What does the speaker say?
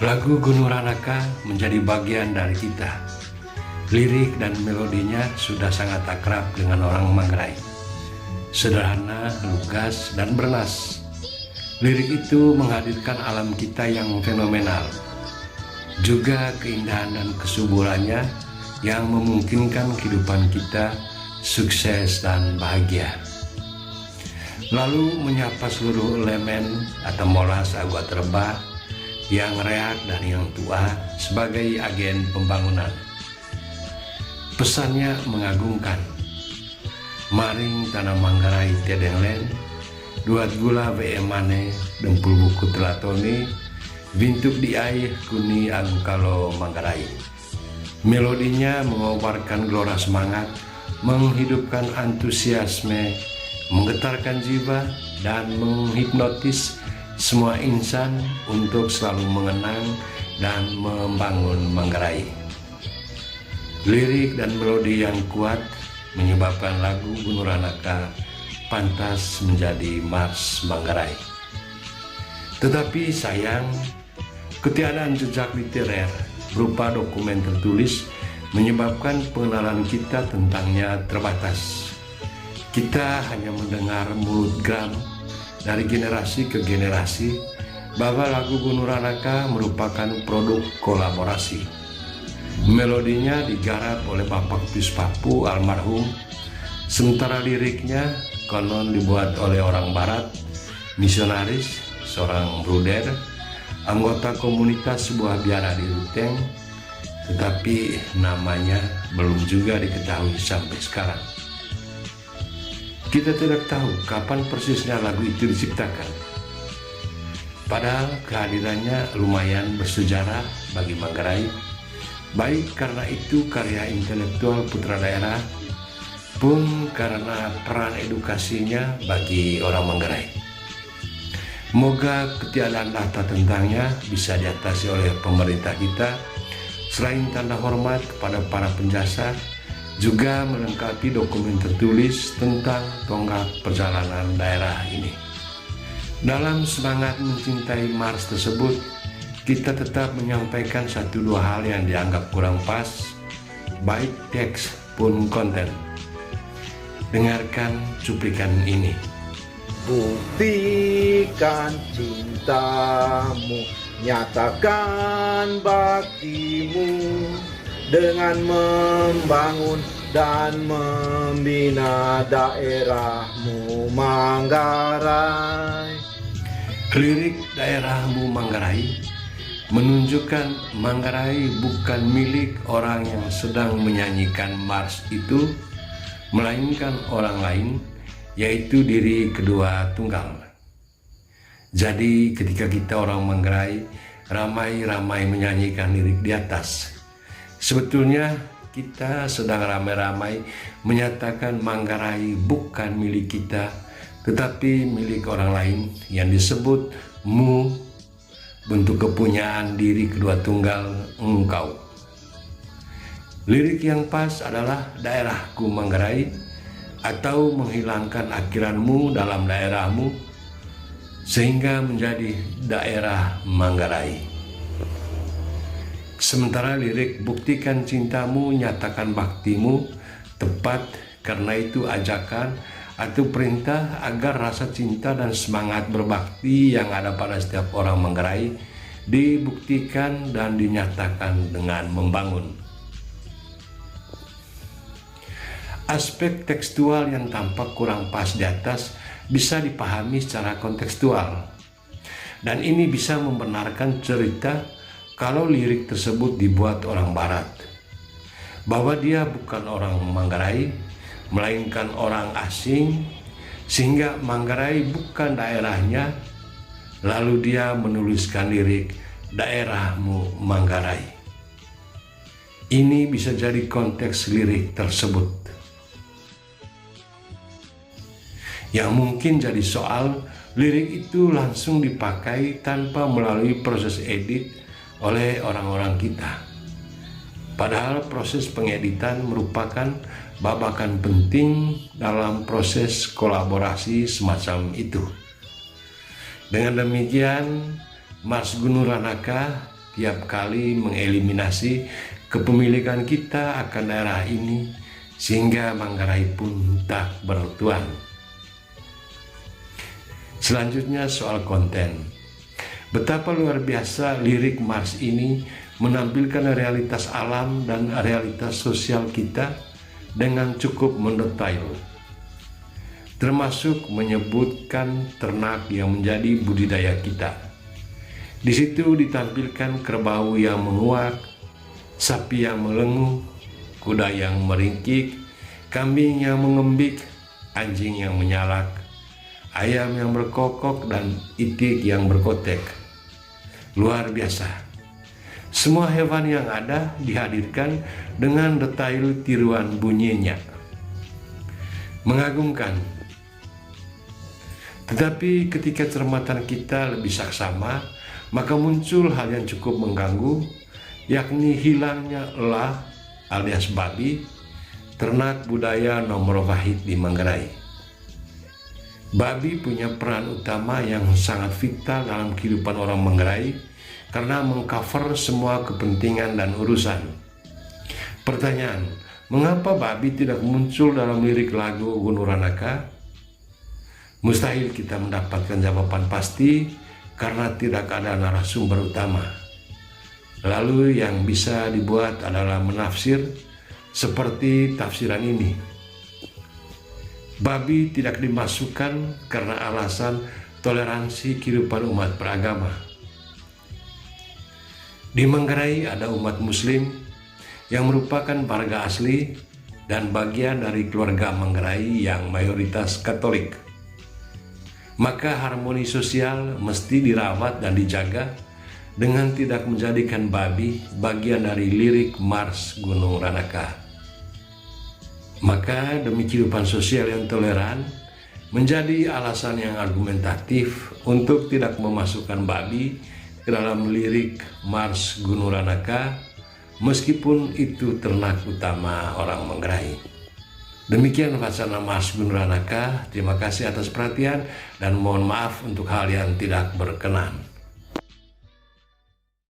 Lagu Gunung Ranaka menjadi bagian dari kita. Lirik dan melodinya sudah sangat akrab dengan orang Manggarai. Sederhana, lugas, dan bernas. Lirik itu menghadirkan alam kita yang fenomenal. Juga keindahan dan kesuburannya yang memungkinkan kehidupan kita sukses dan bahagia. Lalu menyapa seluruh elemen atau molas agua terbah yang reak dan yang tua sebagai agen pembangunan. Pesannya mengagumkan. Maring tanah Manggarai tiadeng len, duat gula ve mane dengpul buku telatoni, bintuk di air kuni agu kalo Manggarai. Melodinya mengobarkan gelora semangat, menghidupkan antusiasme, menggetarkan jiwa, dan menghipnotis semua insan untuk selalu mengenang dan membangun Manggarai. Lirik dan melodi yang kuat menyebabkan lagu Gunung Ranaka pantas menjadi Mars Manggarai. Tetapi sayang, ketiadaan jejak literer berupa dokumen tertulis menyebabkan pengenalan kita tentangnya terbatas. Kita hanya mendengar mulut gram dari generasi ke generasi bahwa lagu Gunung Ranaka merupakan produk kolaborasi. Melodinya digarap oleh Bapak Pispapu almarhum, sementara liriknya konon dibuat oleh orang barat, misionaris, seorang bruder, anggota komunitas sebuah biara di Ruteng, tetapi namanya belum juga diketahui sampai sekarang. Kita tidak tahu kapan persisnya lagu itu diciptakan. Padahal kehadirannya lumayan bersejarah bagi Manggarai, baik karena itu karya intelektual putra daerah, pun karena peran edukasinya bagi orang Manggarai. Moga ketiadaan data tentangnya bisa diatasi oleh pemerintah kita, selain tanda hormat kepada para penjasa, juga melengkapi dokumen tertulis tentang tonggak perjalanan daerah ini. Dalam semangat mencintai Mars tersebut, kita tetap menyampaikan satu dua hal yang dianggap kurang pas, baik teks pun konten. Dengarkan cuplikan ini. Buktikan cintamu, nyatakan baktimu dengan membangun dan membina daerahmu Manggarai. Lirik daerahmu Manggarai menunjukkan Manggarai bukan milik orang yang sedang menyanyikan Mars itu, melainkan orang lain, yaitu diri kedua tunggal. Jadi ketika kita orang Manggarai ramai-ramai menyanyikan lirik di atas, sebetulnya kita sedang ramai-ramai menyatakan Manggarai bukan milik kita, tetapi milik orang lain yang disebut mu, bentuk kepunyaan diri kedua tunggal engkau. Lirik yang pas adalah daerahku Manggarai, atau menghilangkan akhiranmu dalam daerahmu sehingga menjadi daerah Manggarai. Sementara lirik buktikan cintamu, nyatakan baktimu tepat karena itu ajakan atau perintah agar rasa cinta dan semangat berbakti yang ada pada setiap orang Manggarai dibuktikan dan dinyatakan dengan membangun. Aspek tekstual yang tampak kurang pas di atas bisa dipahami secara kontekstual, dan ini bisa membenarkan cerita kalau lirik tersebut dibuat orang barat, bahwa dia bukan orang Manggarai melainkan orang asing, sehingga Manggarai bukan daerahnya, lalu dia menuliskan lirik daerahmu Manggarai. Ini bisa jadi konteks lirik tersebut. Yang mungkin jadi soal, lirik itu langsung dipakai tanpa melalui proses edit oleh orang-orang kita. Padahal proses pengeditan merupakan babakan penting dalam proses kolaborasi semacam itu. Dengan demikian, Mars Gunung Ranaka tiap kali mengeliminasi kepemilikan kita akan daerah ini sehingga Manggarai pun tak bertuan. Selanjutnya soal konten. Betapa luar biasa lirik Mars ini menampilkan realitas alam dan realitas sosial kita dengan cukup mendetail, termasuk menyebutkan ternak yang menjadi budidaya kita. Di situ ditampilkan kerbau yang menguak, sapi yang melenguh, kuda yang meringkik, kambing yang mengembik, anjing yang menyalak, ayam yang berkokok, dan itik yang berkotek. Luar biasa. Semua hewan yang ada dihadirkan dengan detail tiruan bunyinya. Mengagumkan. Tetapi ketika cermatan kita lebih saksama, maka muncul hal yang cukup mengganggu, yakni hilangnya elah alias babi, ternak budaya nomor wahid di Manggarai. Babi punya peran utama yang sangat vital dalam kehidupan orang Manggarai karena mengcover semua kepentingan dan urusan. Pertanyaan, mengapa babi tidak muncul dalam lirik lagu Gunung Ranaka? Mustahil kita mendapatkan jawaban pasti karena tidak ada narasumber utama. Lalu yang bisa dibuat adalah menafsir seperti tafsiran ini. Babi tidak dimasukkan karena alasan toleransi kehidupan umat beragama. Di Manggarai ada umat Muslim yang merupakan warga asli dan bagian dari keluarga Manggarai yang mayoritas Katolik. Maka harmoni sosial mesti dirawat dan dijaga dengan tidak menjadikan babi bagian dari lirik Mars Gunung Ranaka. Maka demi kehidupan sosial yang toleran menjadi alasan yang argumentatif untuk tidak memasukkan babi ke dalam lirik Mars Gunung Ranaka, meskipun itu ternak utama orang Manggarai. Demikian wacana Mars Gunung Ranaka. Terima kasih atas perhatian dan mohon maaf untuk hal yang tidak berkenan.